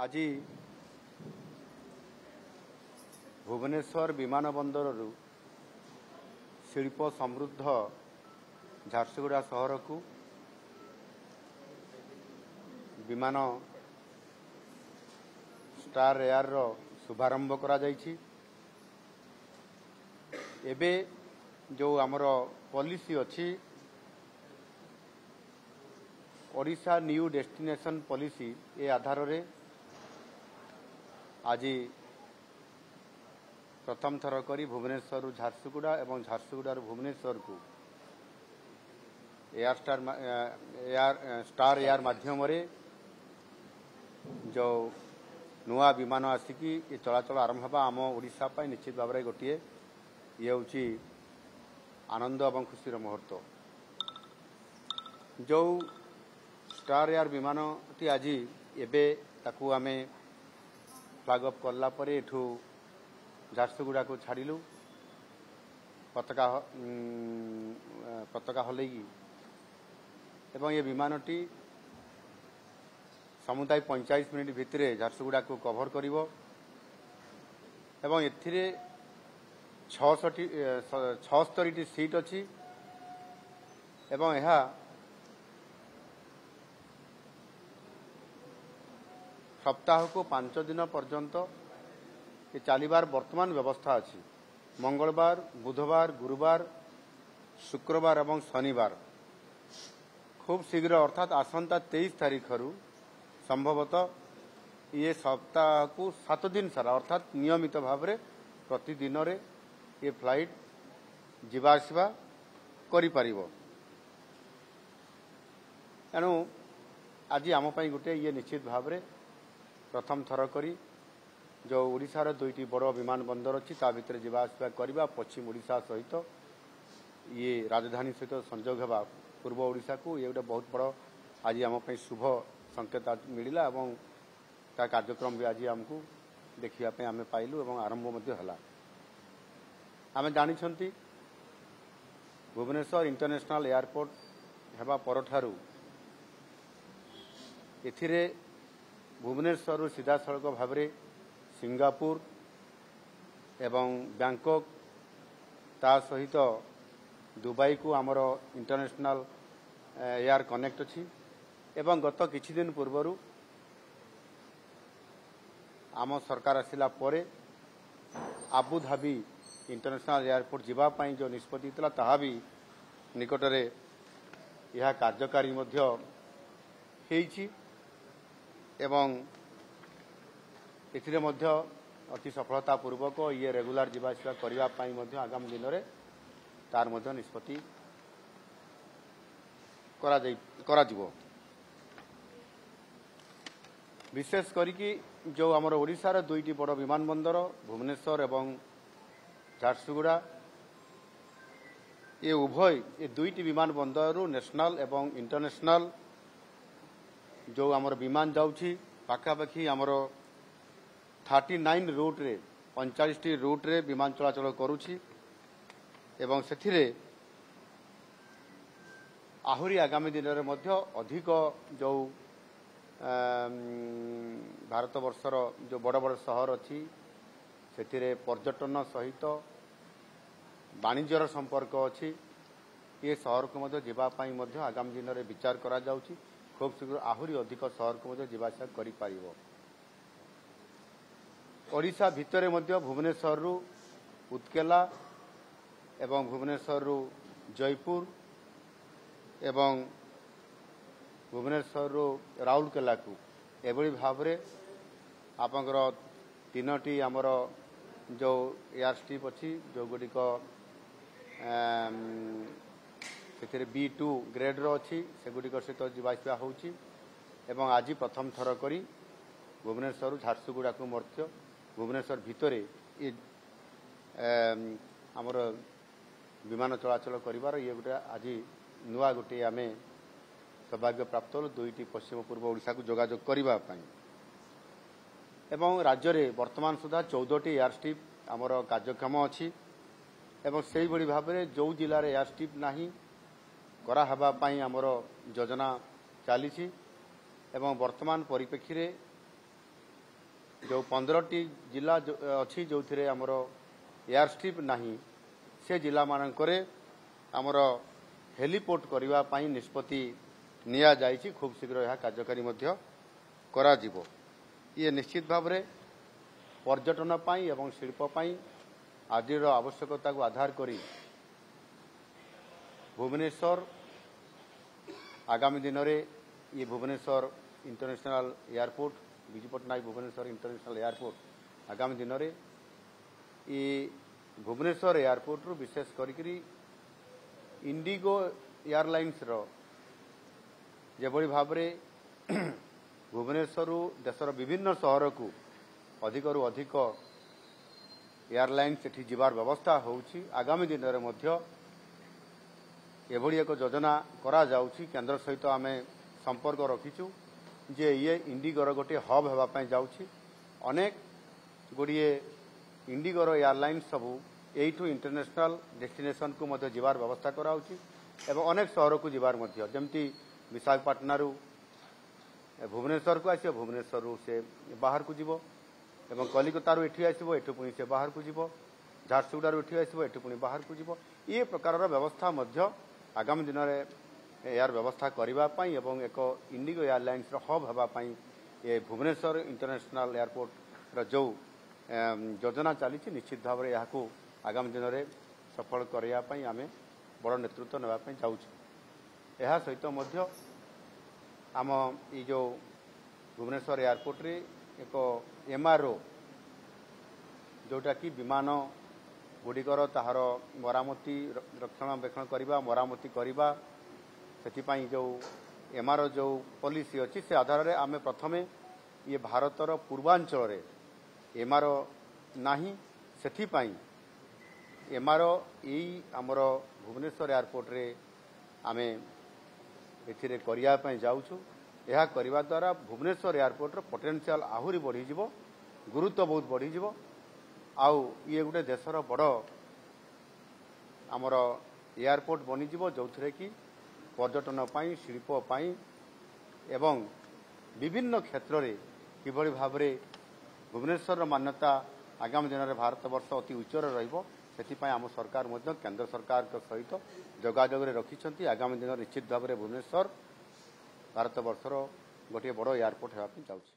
आज भुवनेश्वर विमानबंदर शिल्प समृद्ध झारसुगुड़ा सहर को विमान स्टार एयर रो शुभारंभ करा जायछि। एबे जो आमर पॉलिसी अच्छी Odisha new destination policy A आधार रे आज प्रथम थर करी भुवनेश्वर झारसुगुड़ा एवं झारसुगुड़ा भुवनेश्वर को स्टार एयर माध्यम रे जो नुआ विमान आसिकी ये चलाचल आरंभ होगा आम ओडिशा पाई निश्चित भाव में गोटे ये हूँ आनंद और खुशी मुहूर्त। जो स्टार एयर विमान टी आज एबे ताकू आमे फ्लैग अप करला परे एठू झारसुगुड़ा को छाड़िलु पताका हलैकी एवं ये विमानटी समुदाय 45 मिनिट भितर झारसुगुड़ा को कभर करिवो एवं एथिरे 76 सीट अच्छी एवं यह सप्ताह को 5 दिन पर्यंत ये चलिबार वर्तमान व्यवस्था अच्छी। मंगलवार बुधवार गुरुवार शुक्रवार एवं शनिवार खूब शीघ्र अर्थात आसंता 23 तारीख रु संभवतः ये सप्ताह को 7 दिन सारा अर्थात नियमित भाव में प्रतिदिन रे ये फ्लाइट जीवा आसवा करि परिबो। एणु आज आम पई गोटे ये निश्चित भाव में प्रथम थर करी जो ओडिशार दुईटी बड़ विमान बंदर अच्छी ता भितर जीवा आसवा करबा पश्चिम ओडिशा सहित ये राजधानी सहित संजोग होगा पूर्व ओडिशा को ये गोटे बहुत बड़ आज आम पई शुभ संकेत मिला और ता कार्यक्रम भी आज आमको देखा आम पाइलु और आरंभ होला। आम जानी भुवनेश्वर इंटरनेशनल एयरपोर्ट हेबा परठारु एथिरे भुवनेश्वर सीधा सड़क भाव में सिंगापुर एवं बैंकॉक ता सहित दुबई को आमर इंटरनेशनल एयर कनेक्ट अच्छी एवं गत किछि दिन पूर्वरु आम सरकार आसिला परे आबुधाबी इंटरनेशनल एयरपोर्ट जीवाई जो निष्पत्ति था ताहा भी निकटरे यह कार्यकारी मध्य हेइछि एवं एथिरे मध्य अति सफलता पूर्वक ये रेगुलर जीवाआसिया करिबा पई मध्य आगामी दिन में तार मध्य निष्पत्ति करा जिवो। विशेष करिकी जो आमर ओडिशार दुईटी बड़ विमान बंदर भुवनेश्वर एवं झारसुगुड़ा ये उभय ये दुईटी विमान बंदर नेशनल एवं इंटरनेशनल जो आमर विमान जाउछि पाखापाखि आमर 39 रूट रे 45 रूट रे विमान चलाचल करुछि एवं सेथिरे आहुरी आगामी दिन में मध्य अधिक जो भारत वर्षर जो बड़ बड़ सहर अच्छी से पर्यटन सहित वाणिज्यर संपर्क अच्छी ये सहर को मध्य जीवापाई मध्य आगामी दिन में विचार करा जाउछि। खूब शीघ्र आहुरी अधिक सहर को मध्य जीवाआसिया करि पारिबो। ओडिशा भितरे मध्य भुवनेश्वर रु उत्केला एवं भुवनेश्वर रु जयपुर एवं भुवनेश्वर राउरकेला को एभली भाव में आपंकर 3टी आमर जो एयर स्ट्रिप अच्छी जो गुड़िक से B2 ग्रेड रो अच्छी से गुड़िक सहित जीवाआसिया होउछि एवं आज प्रथम थर करी भुवनेश्वर झारसुगुड़ा को मध्य भुवनेश्वर भितरे ये आमर विमान चलाचल करिवार ये गोटे आज नुआ गोटे आमे सौभाग्य प्राप्त हल दुईटी पश्चिम पूर्व ओडिशा को जोगाजोग करिबा पई एवं राज्य रे वर्तमान सुधा 14टी एयर स्ट्रिप आमर कार्यक्षम अच्छी एवं से भली भाव में जो जिले में एयर स्ट्रिप नाही करा हबा पई आमर योजना चली एवं वर्तमान परिप्रेक्षी रे जो 15टी जिला अच्छी जो थे आमर एयर स्ट्रिप नहीं से जिला मानकरे आमर हेलीपोर्ट करने निष्पत्ति निया जाइछि। खूब शीघ्र यह कार्यकारी मध्य करा जिवो। ये निश्चित भाव में पर्यटन पाई एवं शिल्प पाई आजिर आवश्यकता को आधार करी भुवनेश्वर आगामी दिन में ये Bhubaneswar international airport Biju Patnaik Bhubaneswar international airport आगामी दिन में ये भुवनेश्वर एयरपोर्ट रु विशेष करी इंडिगो एयरलाइंस रो जेभली भाव में भुवनेश्वर देशर विभिन्न सहर को अधिक रु अधिक एयरलाइंस एठी जिबार व्यवस्था होउछि। आगामी दिन में मध्य एभली एक योजना करा जाउछि। केंद्र सहित आमे संपर्क रखिछु जे ये इंडिगोर गोटे हब हेबापी जाउछि। अनेक गुड़िए इंडिगोर एयरलाइंस सबू एठू इंटरनेशनल डेस्टिनेशन को मध्य जिबार व्यवस्था कराउछि एवं अनेक सहर को जिबार मध्य जमती विशाखापट्टनम भुवनेश्वर को आसो भुवनेश्वर से बाहर को जीवो एवं कलिकतारू एठी आसो एठू पुणी से बाहर को जीवो झारसुगुड़ारू एठी आसो एठू पुणी बाहर को जीवो। ये प्रकार व्यवस्था मध्य आगामी दिन में एयर व्यवस्था करने एवं एक इंडिगो एयरलाइंस हब होगापाई ये भुवनेश्वर इंटरनेशनल एयरपोर्ट जो योजना चली निश्चित भाव में यहाँ आगामी दिन में सफल करने आम बड़ नेतृत्व नापी जाऊँ। यह सहित मध्य आम ये जो भुवनेश्वर एयरपोर्ट रे एक MRO जोटा कि विमान गुड़िकर ताहार मरामती रक्षणाबेक्षण करवा मरामती करवा से जो MRO जो पॉलिसी अच्छी से आधार में आम प्रथम ये भारतर पूर्वांचल रे MRO नाही से MRO यही आमर भुवनेश्वर एयरपोर्ट रे आमे एथिरे करिया पई जाउछु। यह करने द्वारा भुवनेश्वर एयरपोर्ट रो पोटेंशियल आहुरी बढ़ी जीवो, गुरुत्व बहुत बढ़ी जीवो। आउ ये गोटे देशर बड़ आमर एयरपोर्ट बनीजिवो जो थे कि पर्यटन पाई शिल्प पाई एवं विभिन्न क्षेत्र में किभली भाव में भुवनेश्वर मान्यता आगामी दिन में भारत वर्ष अति उच्चर रहिबो। सेथिपाई आम सरकार मध्य केंद्र सरकार सहित जोगाजोग रखिछंती। आगामी दिन निश्चित भाव में भुवनेश्वर भारत वर्षर गोटे बड़ एयरपोर्ट होगा जाउछि।